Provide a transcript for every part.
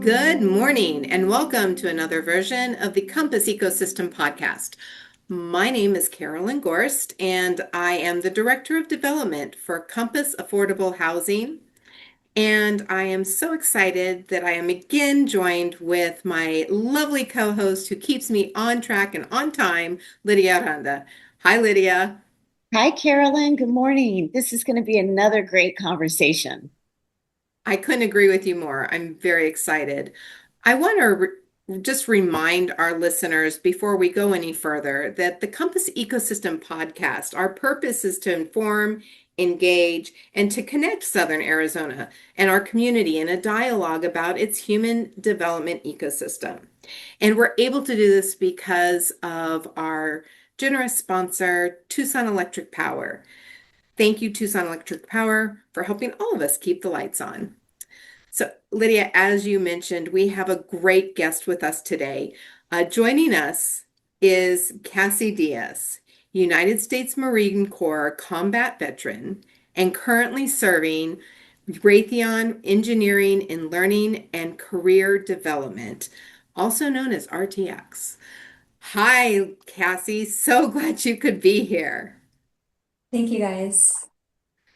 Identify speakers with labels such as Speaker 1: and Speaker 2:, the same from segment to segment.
Speaker 1: Good morning, and welcome to another version of the Compass Ecosystem Podcast. My name is Carolyn Gorst, and I am the Director of Development for Compass Affordable Housing. And I am so excited that I am again joined with my lovely co-host who keeps me on track and on time, Lydia Aranda. Hi, Lydia.
Speaker 2: Hi, Carolyn. Good morning. This is going to be another great conversation.
Speaker 1: I couldn't agree with you more. I'm very excited. I want to just remind our listeners before we go any further that the Compass Ecosystem Podcast, our purpose is to inform, engage, and to connect Southern Arizona and our community in a dialogue about its human development ecosystem. And we're able to do this because of our generous sponsor, Tucson Electric Power. Thank you, Tucson Electric Power, for helping all of us keep the lights on. So, Lydia, as you mentioned, we have a great guest with us today. Joining us is Kassie Diaz, United States Marine Corps combat veteran and currently serving Raytheon Engineering in Learning and Career Development, also known as RTX. Hi, Kassie. So glad you could be here.
Speaker 3: Thank you guys.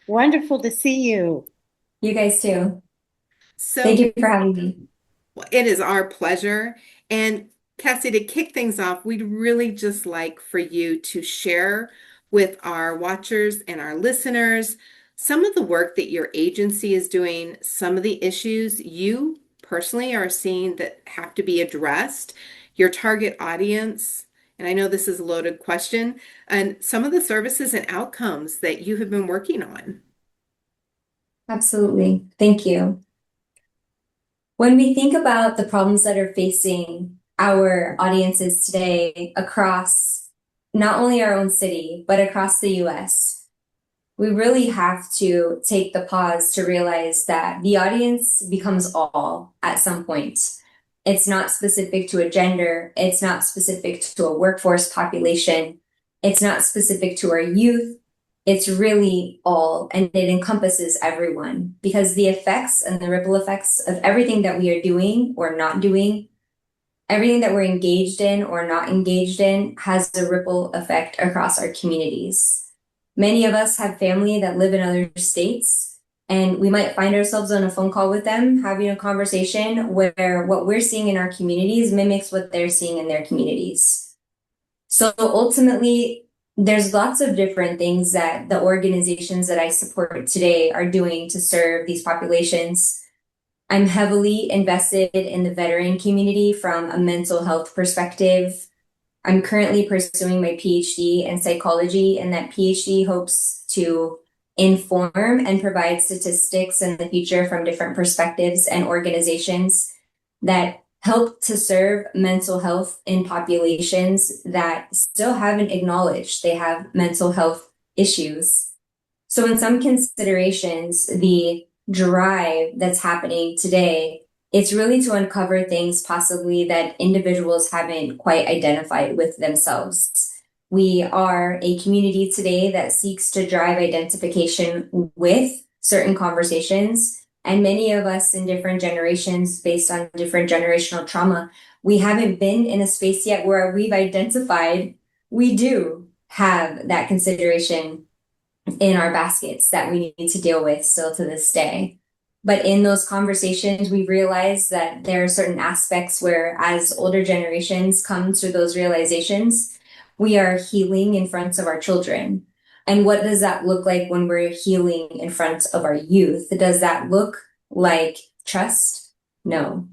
Speaker 2: Wonderful to see you.
Speaker 3: You guys too. Thank
Speaker 1: So,
Speaker 3: you for having me.
Speaker 1: well, it is our pleasure. And Cassie, to kick things off, we'd really just like for you to share with our watchers and our listeners some of the work that your agency is doing, some of the issues you personally are seeing that have to be addressed, your target audience. And I know this is a loaded question, and some of the services and outcomes that you have been working on.
Speaker 3: Absolutely. Thank you. When we think about the problems that are facing our audiences today across not only our own city, but across the US, we really have to take the pause to realize that the audience becomes all at some point. It's not specific to a gender. It's not specific to a workforce population. It's not specific to our youth. It's really all, and it encompasses everyone because the effects and the ripple effects of everything that we are doing or not doing, everything that we're engaged in or not engaged in has a ripple effect across our communities. Many of us have family that live in other states, and we might find ourselves on a phone call with them having a conversation where what we're seeing in our communities mimics what they're seeing in their communities. So ultimately, there's lots of different things that the organizations that I support today are doing to serve these populations. I'm heavily invested in the veteran community from a mental health perspective. I'm currently pursuing my PhD in psychology, and that PhD hopes to inform and provide statistics in the future from different perspectives and organizations that help to serve mental health in populations that still haven't acknowledged they have mental health issues. So in some considerations, the drive that's happening today, it's really to uncover things possibly that individuals haven't quite identified with themselves. We are a community today that seeks to drive identification with certain conversations. And many of us in different generations, based on different generational trauma, we haven't been in a space yet where we've identified we do have that consideration in our baskets that we need to deal with still to this day. But in those conversations, we realize that there are certain aspects where, as older generations come to those realizations, we are healing in front of our children. And what does that look like when we're healing in front of our youth? Does that look like trust? No.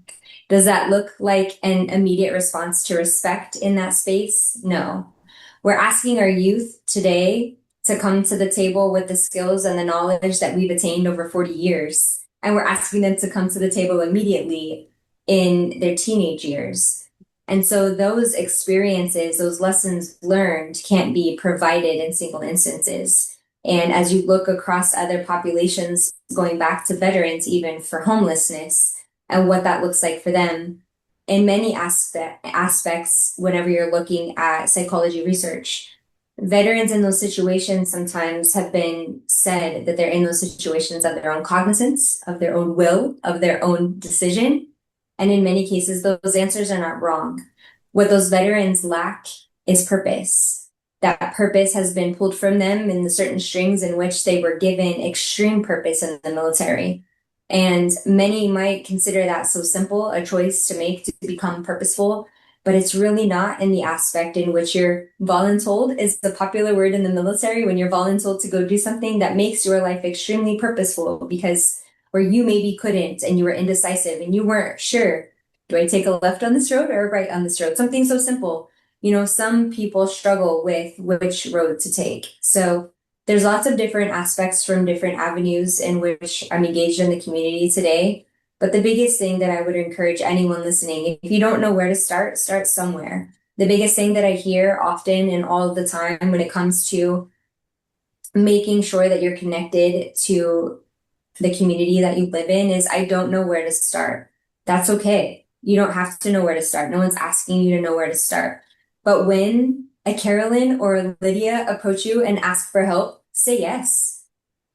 Speaker 3: Does that look like an immediate response to respect in that space? No. We're asking our youth today to come to the table with the skills and the knowledge that we've attained over 40 years. And we're asking them to come to the table immediately in their teenage years. And so those experiences, those lessons learned can't be provided in single instances. And as you look across other populations, going back to veterans, even for homelessness and what that looks like for them, in many aspects, whenever you're looking at psychology research, veterans in those situations sometimes have been said that they're in those situations of their own cognizance, of their own will, of their own decision. And in many cases, those answers are not wrong. What those veterans lack is purpose. That purpose has been pulled from them in the certain strings in which they were given extreme purpose in the military. And many might consider that so simple a choice to make to become purposeful, but it's really not in the aspect in which you're voluntold is the popular word in the military when you're voluntold to go do something that makes your life extremely purposeful because where you maybe couldn't and you were indecisive and you weren't sure, do I take a left on this road or a right on this road? Something so simple. You know, some people struggle with which road to take. So there's lots of different aspects from different avenues in which I'm engaged in the community today. But the biggest thing that I would encourage anyone listening, if you don't know where to start, start somewhere. The biggest thing that I hear often and all of the time when it comes to making sure that you're connected to the community that you live in is I don't know where to start. That's okay. You don't have to know where to start. No one's asking you to know where to start. But when a Carolyn or a Lydia approach you and ask for help, say yes.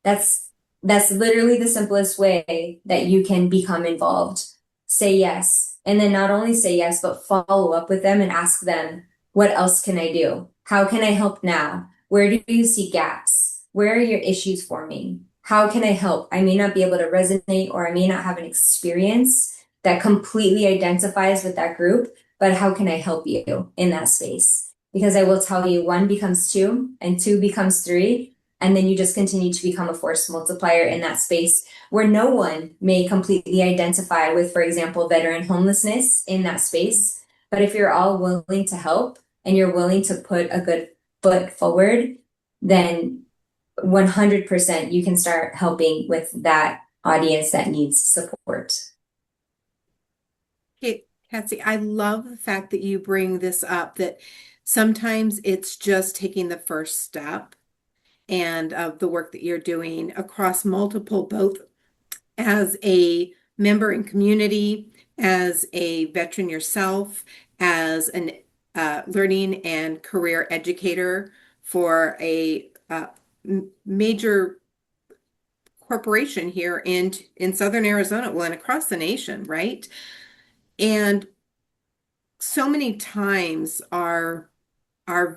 Speaker 3: That's literally the simplest way that you can become involved. Say yes. And then not only say yes, but follow up with them and ask them, what else can I do? How can I help now? Where do you see gaps? Where are your issues forming? How can I help? I may not be able to resonate or I may not have an experience that completely identifies with that group, but how can I help you in that space? Because I will tell you, one becomes two and two becomes three. And then you just continue to become a force multiplier in that space where no one may completely identify with, for example, veteran homelessness in that space. But if you're all willing to help and you're willing to put a good foot forward, then 100% you can start helping with that audience that needs support.
Speaker 1: Okay, Kassie, I love the fact that you bring this up, that sometimes it's just taking the first step and of the work that you're doing across multiple, both as a member in community, as a veteran yourself, as an learning and career educator for a major corporation here in Southern Arizona, well, and across the nation, right? And so many times our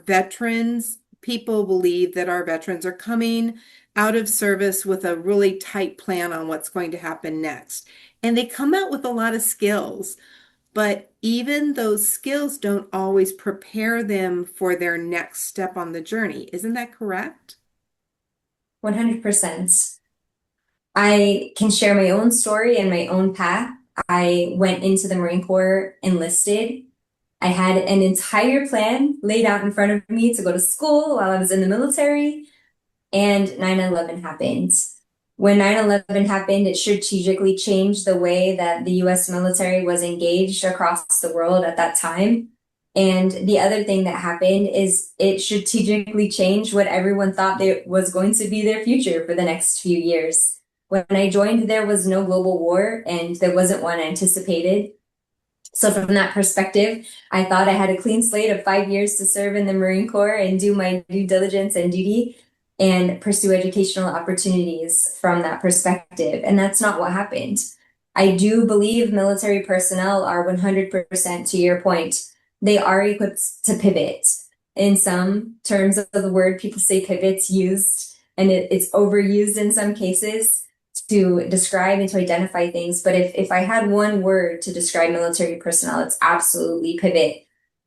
Speaker 1: veterans, people believe that our veterans are coming out of service with a really tight plan on what's going to happen next. And they come out with a lot of skills, but even those skills don't always prepare them for their next step on the journey. Isn't that correct?
Speaker 3: 100%. I can share my own story and my own path. I went into the Marine Corps enlisted. I had an entire plan laid out in front of me to go to school while I was in the military, and 9/11 happened. When 9/11 happened, it strategically changed the way that the US military was engaged across the world at that time. And the other thing that happened is it strategically changed what everyone thought was going to be their future for the next few years. When I joined, there was no global war and there wasn't one anticipated. So from that perspective, I thought I had a clean slate of 5 years to serve in the Marine Corps and do my due diligence and duty and pursue educational opportunities from that perspective. And that's not what happened. I do believe military personnel are 100% to your point. They are equipped to pivot. In some terms of the word, people say pivot's used and it's overused in some cases to describe and to identify things. But if I had one word to describe military personnel, it's absolutely pivot.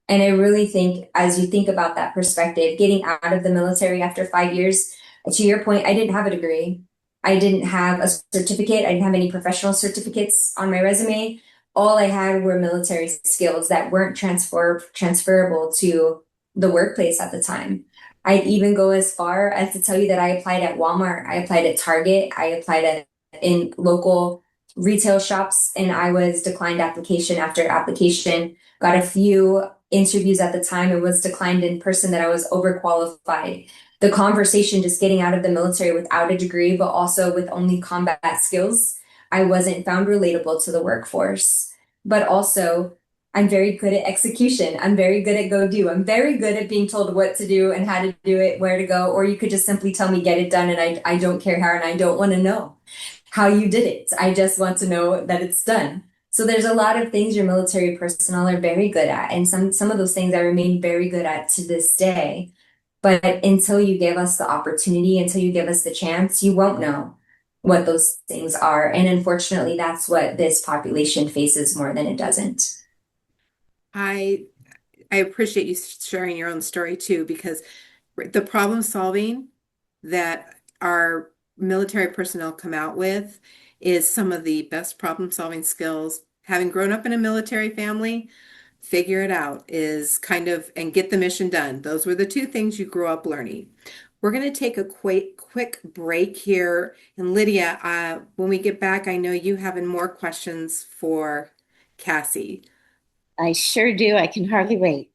Speaker 3: And I really think as you think about that perspective, getting out of the military after 5 years, to your point, I didn't have a degree. I didn't have a certificate. I didn't have any professional certificates on my resume. All I had were military skills that weren't transferable to the workplace at the time. I'd even go as far as to tell you that I applied at Walmart, I applied at Target, I applied in local retail shops, and I was declined application after application. Got a few interviews at the time and was declined in person that I was overqualified. The conversation just getting out of the military without a degree, but also with only combat skills, I wasn't found relatable to the workforce. But also, I'm very good at execution. I'm very good at go do. I'm very good at being told what to do and how to do it, where to go, or you could just simply tell me get it done and I don't care how and I don't want to know how you did it. I just want to know that it's done. So there's a lot of things your military personnel are very good at, and some of those things I remain very good at to this day. But until you give us the opportunity, until you give us the chance, you won't know what those things are. And unfortunately, that's what this population faces more than it doesn't.
Speaker 1: I I appreciate you sharing your own story too, because the problem solving that our military personnel come out with is some of the best problem solving skills. Having grown up in a military family, figure it out is kind of, and get the mission done. Those were the two things you grew up learning. We're going to take a quick break here. And Lydia, when we get back, I know you have more questions for Kassie.
Speaker 2: I sure do. I can hardly wait.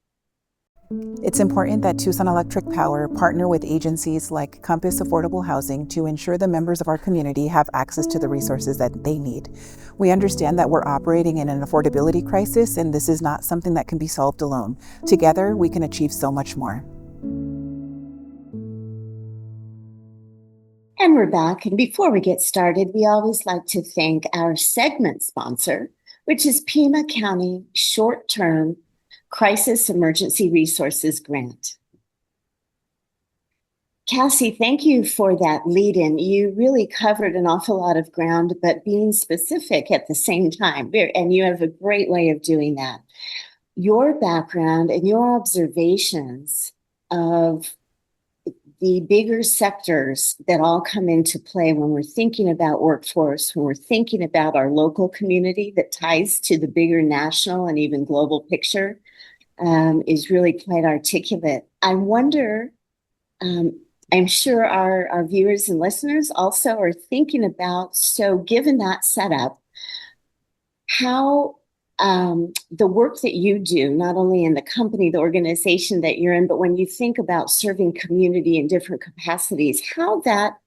Speaker 4: It's important that Tucson Electric Power partner with agencies like Compass Affordable Housing to ensure the members of our community have access to the resources that they need. We understand that we're operating in an affordability crisis, and this is not something that can be solved alone. Together, we can achieve so much more.
Speaker 2: And we're back. And before we get started, we always like to thank our segment sponsor, which is Pima County Short-Term Crisis Emergency Resources Grant. Kassie, thank you for that lead-in. You really covered an awful lot of ground, but being specific at the same time. And you have a great way of doing that. Your background and your observations of the bigger sectors that all come into play when we're thinking about workforce, when we're thinking about our local community that ties to the bigger national and even global picture, is really quite articulate. I wonder, I'm sure our viewers and listeners also are thinking about, so given that setup, how the work that you do, not only in the company, the organization that you're in, but when you think about serving community in different capacities, how that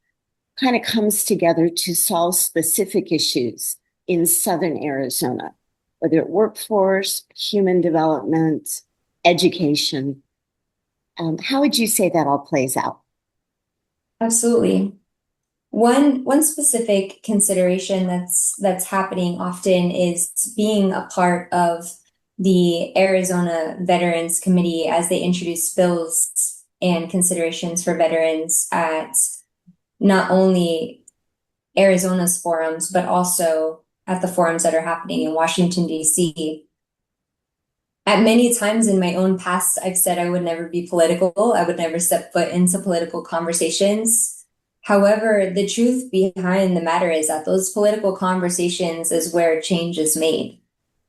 Speaker 2: kind of comes together to solve specific issues in Southern Arizona, whether it's workforce, human development, education. How would you say that all plays out?
Speaker 3: Absolutely. One specific consideration that's happening often is being a part of the Arizona Veterans Committee as they introduce bills and considerations for veterans at not only Arizona's forums, but also at the forums that are happening in Washington, D.C. At many times in my own past, I've said I would never be political. I would never step foot into political conversations. However, the truth behind the matter is that those political conversations is where change is made.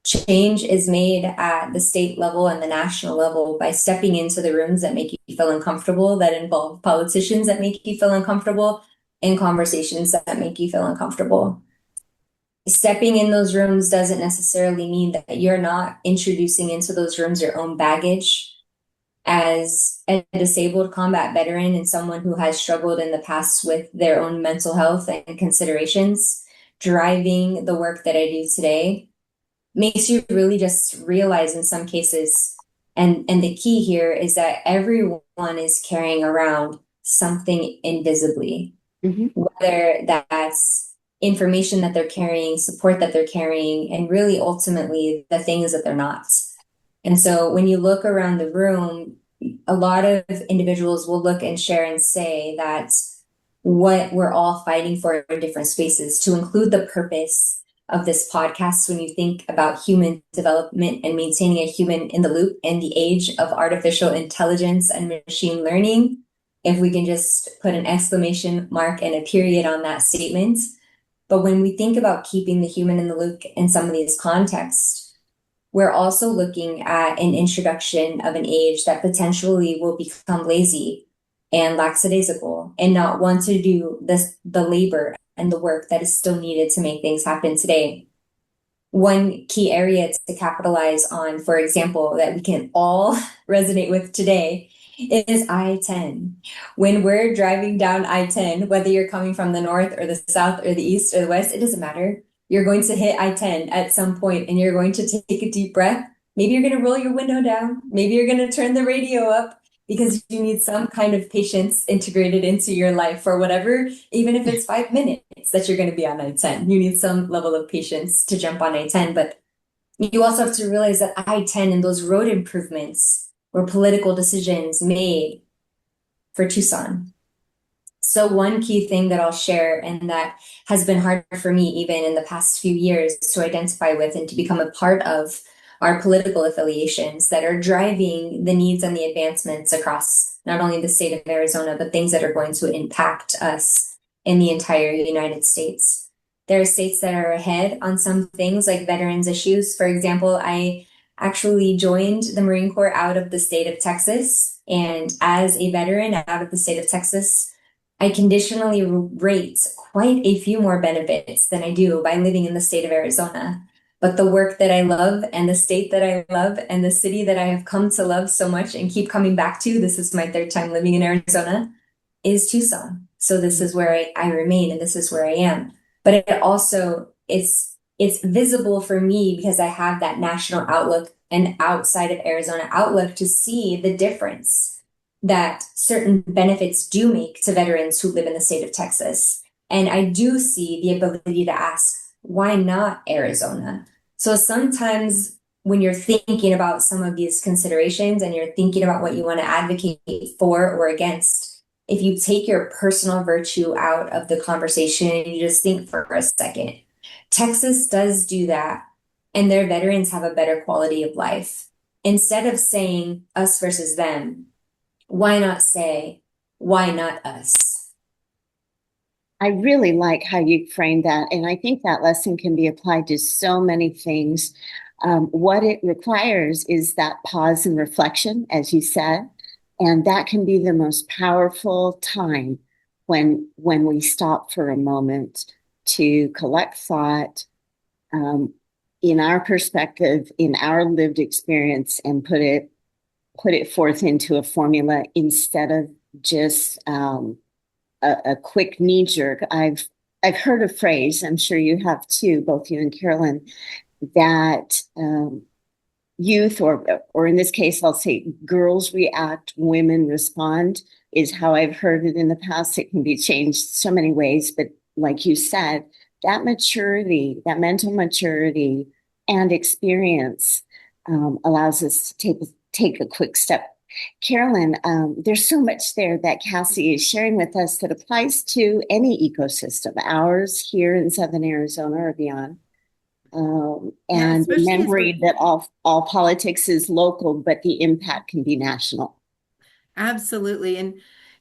Speaker 3: Change is made at the state level and the national level by stepping into the rooms that make you feel uncomfortable, that involve politicians that make you feel uncomfortable, and conversations that make you feel uncomfortable. Stepping in those rooms doesn't necessarily mean that you're not introducing into those rooms your own baggage. As a disabled combat veteran and someone who has struggled in the past with their own mental health and considerations, driving the work that I do today makes you really just realize in some cases, and the key here is that everyone is carrying around something invisibly, whether that's information that they're carrying, support that they're carrying, and really ultimately the things that they're not. And so when you look around the room, a lot of individuals will look and share and say that what we're all fighting for in different spaces, to include the purpose of this podcast when you think about human development and maintaining a human in the loop in the age of artificial intelligence and machine learning. If we can just put an exclamation mark and a period on that statement. But when we think about keeping the human in the loop in some of these contexts, we're also looking at an introduction of an age that potentially will become lazy and lackadaisical and not want to do the labor and the work that is still needed to make things happen today. One key area to capitalize on, for example, that we can all resonate with today is I-10. When we're driving down I-10, whether you're coming from the north or the south or the east or the west, it doesn't matter. You're going to hit I-10 at some point and you're going to take a deep breath. Maybe you're going to roll your window down. Maybe you're going to turn the radio up. because you need some kind of patience integrated into your life for whatever, even if it's 5 minutes that you're going to be on I-10. You need some level of patience to jump on I-10. But you also have to realize that I-10 and those road improvements were political decisions made for Tucson. So one key thing that I'll share, and that has been hard for me even in the past few years to identify with and to become a part of, are political affiliations that are driving the needs and the advancements across not only the state of Arizona, but things that are going to impact us in the entire United States. There are states that are ahead on some things like veterans issues. For example, I actually joined the Marine Corps out of the state of Texas. And as a veteran out of the state of Texas, I conditionally rate quite a few more benefits than I do by living in the state of Arizona. But the work that I love and the state that I love and the city that I have come to love so much and keep coming back to, this is my third time living in Arizona, is Tucson. So this is where I remain and this is where I am. But it also, it's visible for me because I have that national outlook and outside of Arizona outlook to see the difference that certain benefits do make to veterans who live in the state of Texas. And I do see the ability to ask, why not Arizona? So sometimes when you're thinking about some of these considerations and you're thinking about what you want to advocate for or against, if you take your personal virtue out of the conversation and you just think for a second, Texas does do that, and their veterans have a better quality of life. Instead of saying us versus them, why not say, why not us?
Speaker 2: I really like how you framed that. And I think that lesson can be applied to so many things. What it requires is that pause and reflection, as you said, and that can be the most powerful time when we stop for a moment to collect thought in our perspective, in our lived experience, and put it forth into a formula instead of just a quick knee jerk. I've heard a phrase, I'm sure you have too, both you and Carolyn, that youth, or in this case, I'll say girls react, women respond, is how I've heard it in the past. It can be changed so many ways, but like you said, that maturity, that mental maturity and experience allows us to take a quick step. Carolyn, there's so much there that Kassie is sharing with us that applies to any ecosystem, ours here in Southern Arizona or beyond.
Speaker 1: Yeah,
Speaker 2: And
Speaker 1: especially as we're
Speaker 2: remembering that all politics is local, but the impact can be national.
Speaker 1: absolutely. And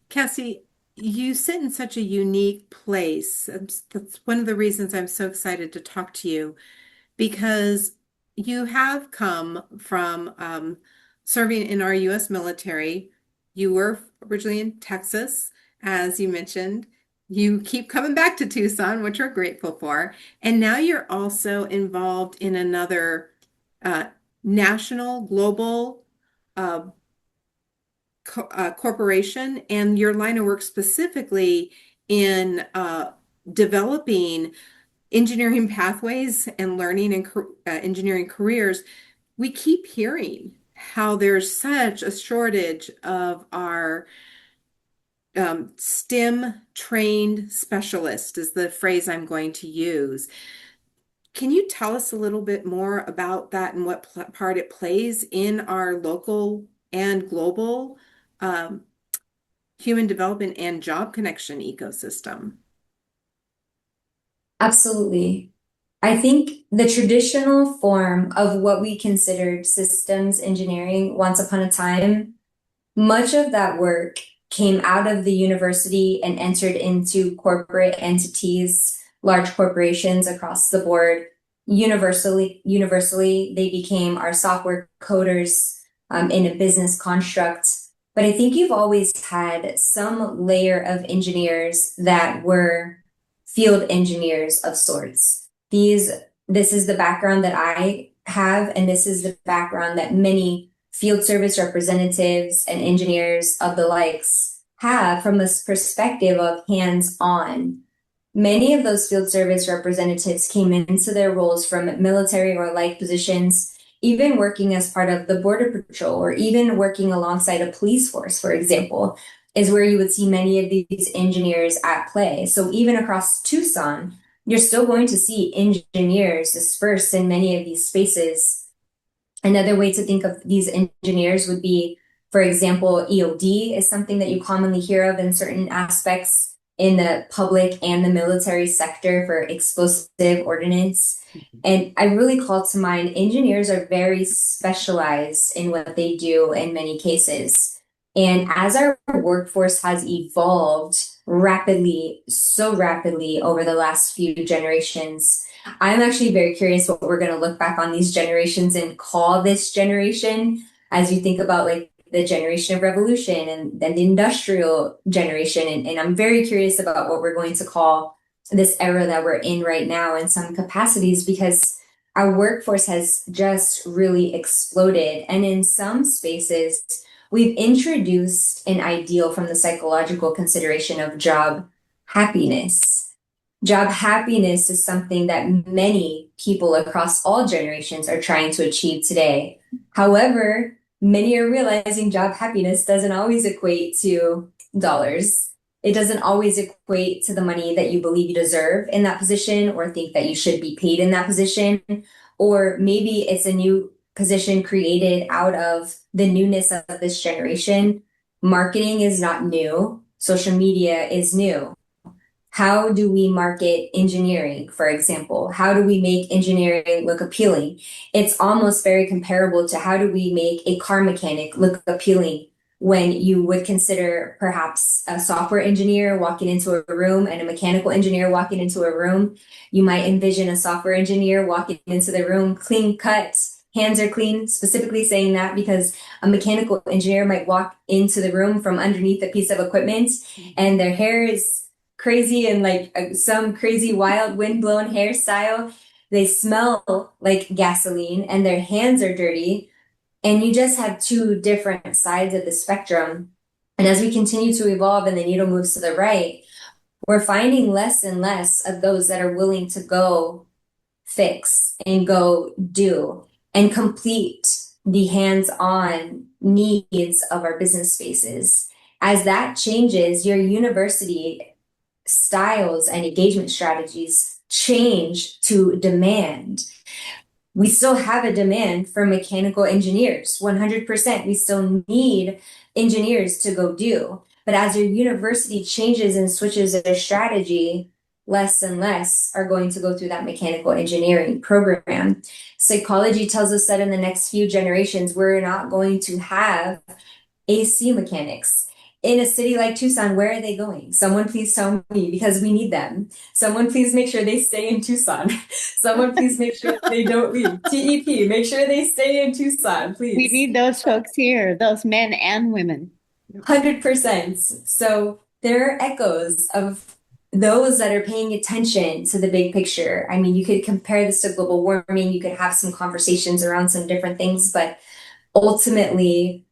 Speaker 1: Cassie, you sit in such a unique place. That's one of the reasons I'm so excited to talk to you, because you have come from serving in our U.S. military. You were originally in Texas, as you mentioned. You keep coming back to Tucson, which we're grateful for. And now you're also involved in another uh, national, global uh, corporation, and your line of work specifically in developing engineering pathways and learning and engineering careers. We keep hearing how there's such a shortage of our STEM trained specialists, is the phrase I'm going to use. Can you tell us a little bit more about that and what part it plays in our local and global um, human development and job connection ecosystem?
Speaker 3: Absolutely. I think the traditional form of what we considered systems engineering once upon a time, much of that work came out of the university and entered into corporate entities, large corporations across the board. Universally, they became our software coders in a business construct. But I think you've always had some layer of engineers that were field engineers of sorts. This is the background that I have, and this is the background that many field service representatives and engineers of the likes have from this perspective of hands-on. Many of those field service representatives came into their roles from military or like positions, even working as part of the Border Patrol or even working alongside a police force, for example, is where you would see many of these engineers at play. So even across Tucson, you're still going to see engineers dispersed in many of these spaces. Another way to think of these engineers would be, for example, EOD is something that you commonly hear of in certain aspects in the public and the military sector for explosive ordnance. And I really call to mind engineers are very specialized in what they do in many cases. And as our workforce has evolved rapidly, so rapidly over the last few generations, I'm actually very curious what we're going to look back on these generations and call this generation as you think about like the generation of revolution and then the industrial generation. And I'm very curious about what we're going to call this era that we're in right now in some capacities because our workforce has just really exploded. And in some spaces, we've introduced an ideal from the psychological consideration of job happiness. Job happiness is something that many people across all generations are trying to achieve today. However, many are realizing job happiness doesn't always equate to dollars. It doesn't always equate to the money that you believe you deserve in that position or think that you should be paid in that position. Or maybe it's a new position created out of the newness of this generation. Marketing is not new. Social media is new. How do we market engineering, for example? How do we make engineering look appealing? It's almost very comparable to how do we make a car mechanic look appealing when you would consider perhaps a software engineer walking into a room and a mechanical engineer walking into a room. You might envision a software engineer walking into the room, clean cut, hands are clean, specifically saying that because a mechanical engineer might walk into the room from underneath a piece of equipment and their hair is crazy and like some crazy wild wind-blown hairstyle. They smell like gasoline and their hands are dirty. And you just have two different sides of the spectrum. And as we continue to evolve and the needle moves to the right, we're finding less and less of those that are willing to go fix and go do and complete the hands-on needs of our business spaces. As that changes, your university styles and engagement strategies change to demand. We still have a demand for mechanical engineers, 100%. We still need engineers to go do. But as your university changes and switches their strategy, less and less are going to go through that mechanical engineering program. Psychology tells us that in the next few generations, we're not going to have AC mechanics. In a city like Tucson, where are they going? Someone please tell me because we need them. Someone please make sure they stay in Tucson. Someone please make sure they don't leave. TEP, make sure they stay in Tucson, please.
Speaker 2: We need those folks here, those men and women.
Speaker 3: 100%. So there are echoes of those that are paying attention to the big picture. I mean, you could compare this to global warming, you could have some conversations around some different things, but ultimately,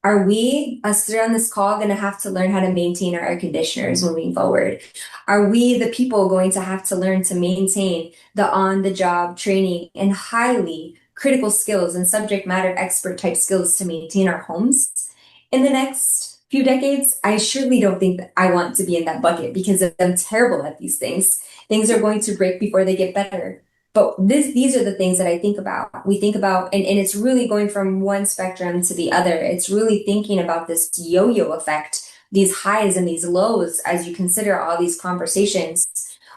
Speaker 3: are we, us three on this call, going to have to learn how to maintain our air conditioners moving forward? Are we, the people, going to have to learn to maintain the on-the-job training and highly critical skills and subject matter expert type skills to maintain our homes in the next few decades? I surely don't think that I want to be in that bucket because I'm terrible at these things. Things are going to break before they get better. But these are the things that I think about. We think about, and it's really going from one spectrum to the other. It's really thinking about this yo-yo effect, these highs and these lows as you consider all these conversations.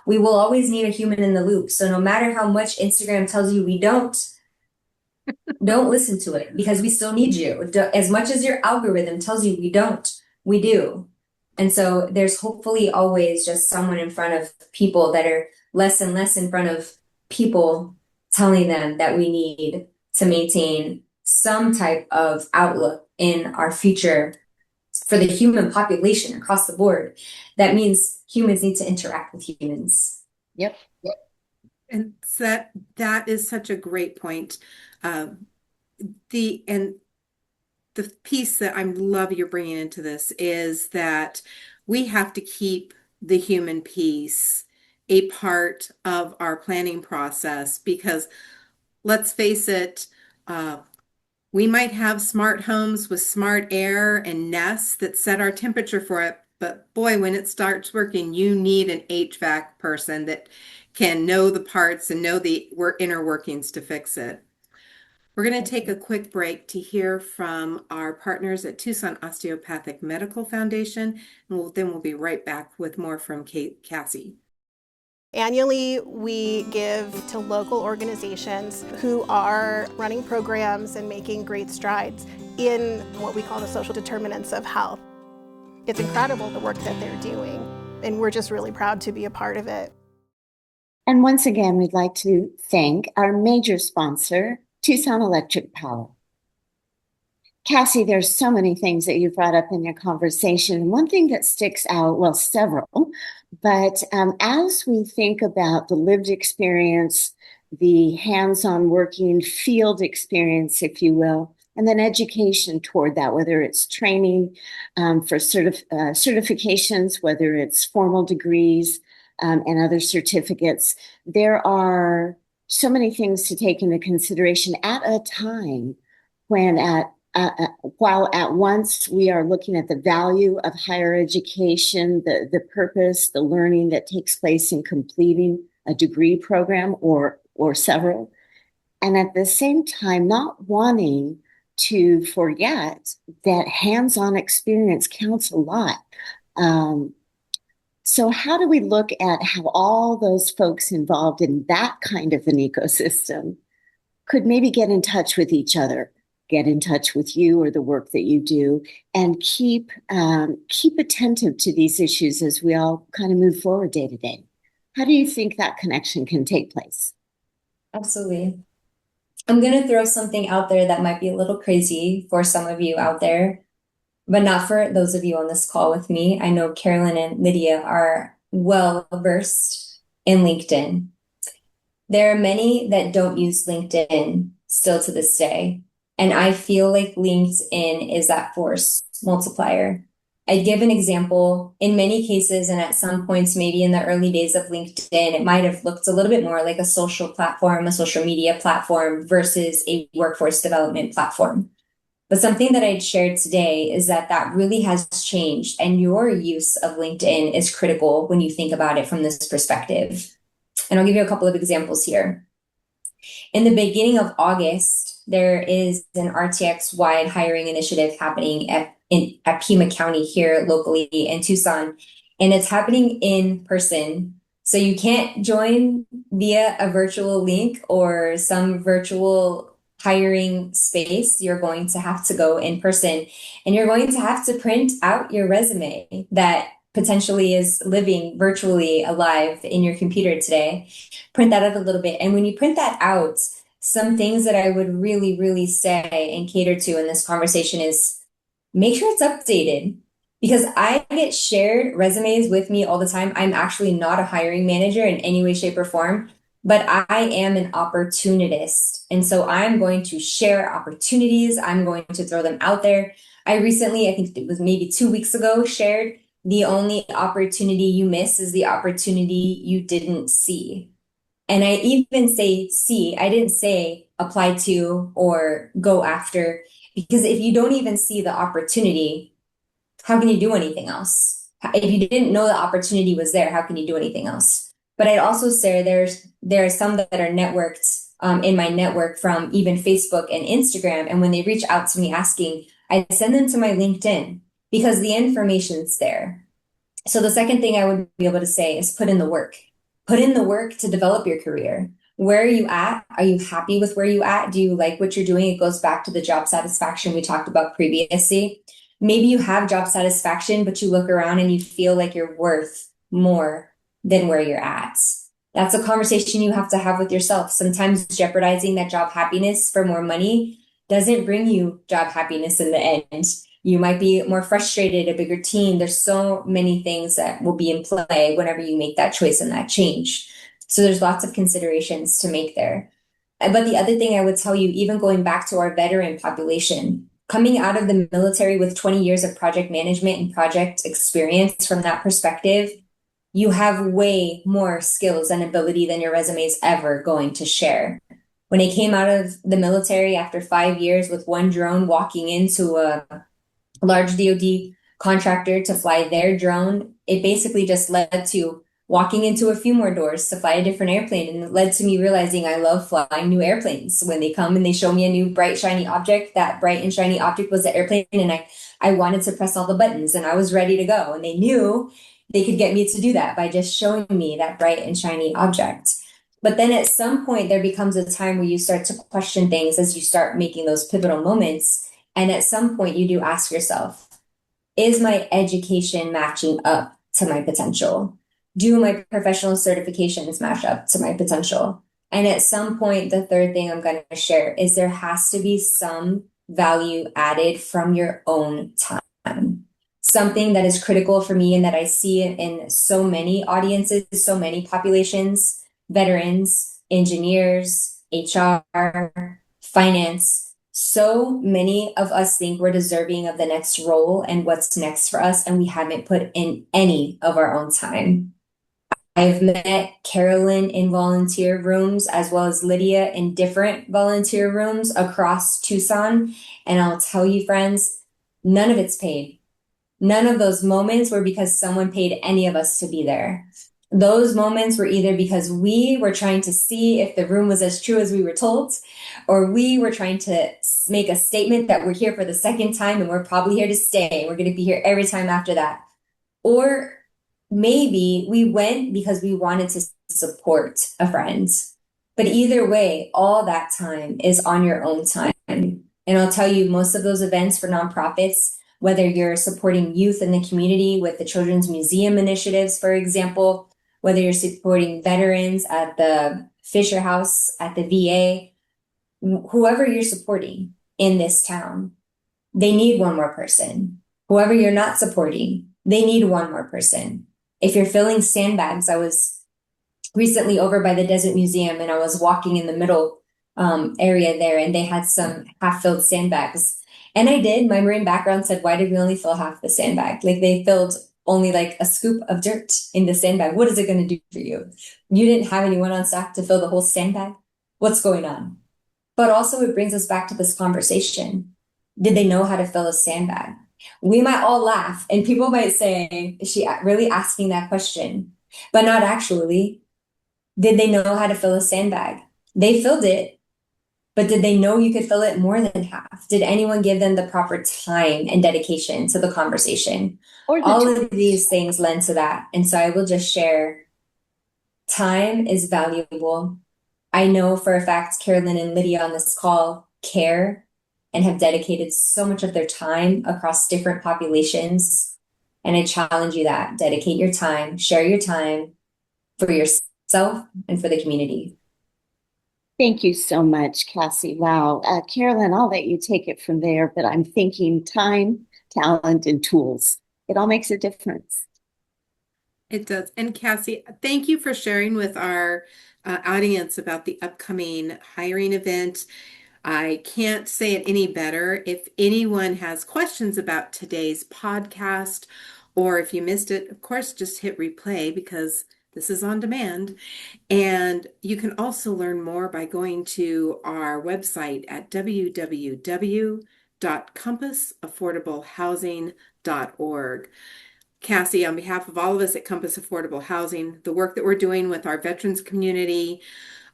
Speaker 3: We will always need a human in the loop. So no matter how much Instagram tells you we don't listen to it because we still need you. As much as your algorithm tells you we don't, we do. And so there's hopefully always just someone in front of people that are less and less in front of people telling them that we need to maintain some type of outlook in our future for the human population across the board. That means humans need to interact with humans.
Speaker 2: Yep.
Speaker 1: And that is such a great point. The piece that I love you're bringing into this is that we have to keep the human piece a part of our planning process because let's face it, Uh, we might have smart homes with smart air and nests that set our temperature for it, but boy, when it starts working, you need an HVAC person that can know the parts and know the inner workings to fix it. We're going to take a quick break to hear from our partners at Tucson Osteopathic Medical Foundation, and then we'll be right back with more from Kassie.
Speaker 5: Annually, we give to local organizations who are running programs and making great strides in what we call the social determinants of health. It's incredible the work that they're doing, and we're just really proud to be a part of it.
Speaker 2: And once again, we'd like to thank our major sponsor, Tucson Electric Power. Kassie, there's so many things that you brought up in your conversation. One thing that sticks out, well, several, but as we think about the lived experience, the hands-on working field experience, if you will, and then education toward that, whether it's training for certifications, whether it's formal degrees and other certificates, there are so many things to take into consideration at a time when while at once we are looking at the value of higher education, the purpose, the learning that takes place in completing a degree program or several, and at the same time not wanting to forget that hands-on experience counts a lot. So how do we look at how all those folks involved in that kind of an ecosystem could maybe get in touch with each other, get in touch with you or the work that you do, and keep attentive to these issues as we all kind of move forward day to day? How do you think that connection can take place?
Speaker 3: Absolutely. I'm going to throw something out there that might be a little crazy for some of you out there, but not for those of you on this call with me. I know Carolyn and Lydia are well versed in LinkedIn. There are many that don't use LinkedIn still to this day. And I feel like LinkedIn is that force multiplier. I'd give an example. In many cases, and at some points, maybe in the early days of LinkedIn, it might have looked a little bit more like a social platform, a social media platform versus a workforce development platform. But something that I'd shared today is that that really has changed, and your use of LinkedIn is critical when you think about it from this perspective. And I'll give you a couple of examples here. In the beginning of August, there is an RTX-wide hiring initiative happening at Pima County here locally in Tucson, and it's happening in person. So you can't join via a virtual link or some virtual hiring space. You're going to have to go in person, and you're going to have to print out your resume that potentially is living virtually alive in your computer today. Print that out a little bit. And when you print that out, some things that I would really, really say and cater to in this conversation is make sure it's updated, because I get shared resumes with me all the time. I'm actually not a hiring manager in any way, shape, or form, but I am an opportunist. And so I'm going to share opportunities. I'm going to throw them out there. I recently, I think it was maybe 2 weeks ago, shared the only opportunity you miss is the opportunity you didn't see. And I even say see, I didn't say apply to or go after, because if you don't even see the opportunity, how can you do anything else? If you didn't know the opportunity was there, how can you do anything else? But I'd also say there are some that are networked in my network from even Facebook and Instagram. And when they reach out to me asking, I send them to my LinkedIn because the information's there. So the second thing I would be able to say is put in the work. Put in the work to develop your career. Where are you at? Are you happy with where you at? Do you like what you're doing? It goes back to the job satisfaction we talked about previously. Maybe you have job satisfaction, but you look around and you feel like you're worth more than where you're at. That's a conversation you have to have with yourself. Sometimes jeopardizing that job happiness for more money doesn't bring you job happiness in the end. You might be more frustrated, a bigger team. There's so many things that will be in play whenever you make that choice and that change. So there's lots of considerations to make there. But the other thing I would tell you, even going back to our veteran population, coming out of the military with 20 years of project management and project experience from that perspective, you have way more skills and ability than your resume is ever going to share. When I came out of the military after 5 years with one drone, walking into a large DoD contractor to fly their drone, it basically just led to walking into a few more doors to fly a different airplane. And it led to me realizing I love flying new airplanes. When they come and they show me a new bright, shiny object, that bright and shiny object was the airplane. And I wanted to press all the buttons and I was ready to go. And they knew they could get me to do that by just showing me that bright and shiny object. But then at some point, there becomes a time where you start to question things as you start making those pivotal moments. And at some point, you do ask yourself, is my education matching up to my potential? Do my professional certifications match up to my potential? And at some point, the third thing I'm going to share is there has to be some value added from your own time. Something that is critical for me and that I see in so many audiences, so many populations, veterans, engineers, HR, finance. So many of us think we're deserving of the next role and what's next for us, and we haven't put in any of our own time. I've met Carolyn in volunteer rooms as well as Lydia in different volunteer rooms across Tucson. And I'll tell you, friends, none of it's paid. None of those moments were because someone paid any of us to be there. Those moments were either because we were trying to see if the room was as true as we were told, or we were trying to make a statement that we're here for the second time and we're probably here to stay. We're going to be here every time after that. Or maybe we went because we wanted to support a friend. But either way, all that time is on your own time. And I'll tell you, most of those events for nonprofits, whether you're supporting youth in the community with the Children's Museum initiatives, for example, whether you're supporting veterans at the Fisher House, at the VA, whoever you're supporting in this town, they need one more person. Whoever you're not supporting, they need one more person. If you're filling sandbags, I was recently over by the Desert Museum and I was walking in the middle area there and they had some half-filled sandbags. And I did, my Marine background said, why did we only fill half the sandbag? Like they filled only like a scoop of dirt in the sandbag. What is it going to do for you? You didn't have anyone on staff to fill the whole sandbag? What's going on? But also it brings us back to this conversation. Did they know how to fill a sandbag? We might all laugh and people might say, is she really asking that question? But not actually. Did they know how to fill a sandbag? They filled it, but did they know you could fill it more than half? Did anyone give them the proper time and dedication to the conversation? All of these things lend to that. And so I will just share, time is valuable. I know for a fact Carolyn and Lydia on this call care and have dedicated so much of their time across different populations. And I challenge you that dedicate your time, share your time for yourself and for the community.
Speaker 2: Thank you so much, Kassie. Wow. Carolyn, I'll let you take it from there, but I'm thinking time, talent, and tools. It all makes a difference.
Speaker 1: It does. And Kassie, thank you for sharing with our audience about the upcoming hiring event. I can't say it any better. If anyone has questions about today's podcast, or if you missed it, of course, just hit replay because this is on demand. And you can also learn more by going to our website at www.compassaffordablehousing.org. Kassie, on behalf of all of us at Compass Affordable Housing, the work that we're doing with our veterans community,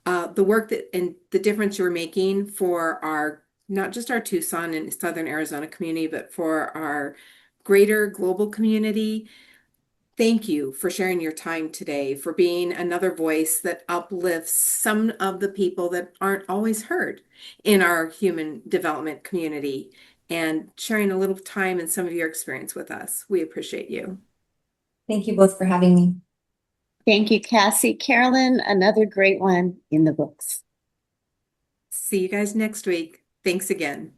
Speaker 1: the work that and the difference you're making for our, not just our Tucson and Southern Arizona community, but for our greater global community. Thank you for sharing your time today, for being another voice that uplifts some of the people that aren't always heard in our human development community and sharing a little time and some of your experience with us. We appreciate you.
Speaker 3: Thank you both for having me.
Speaker 2: Thank you, Kassie. Carolyn, another great one in the books.
Speaker 1: See you guys next week. Thanks again.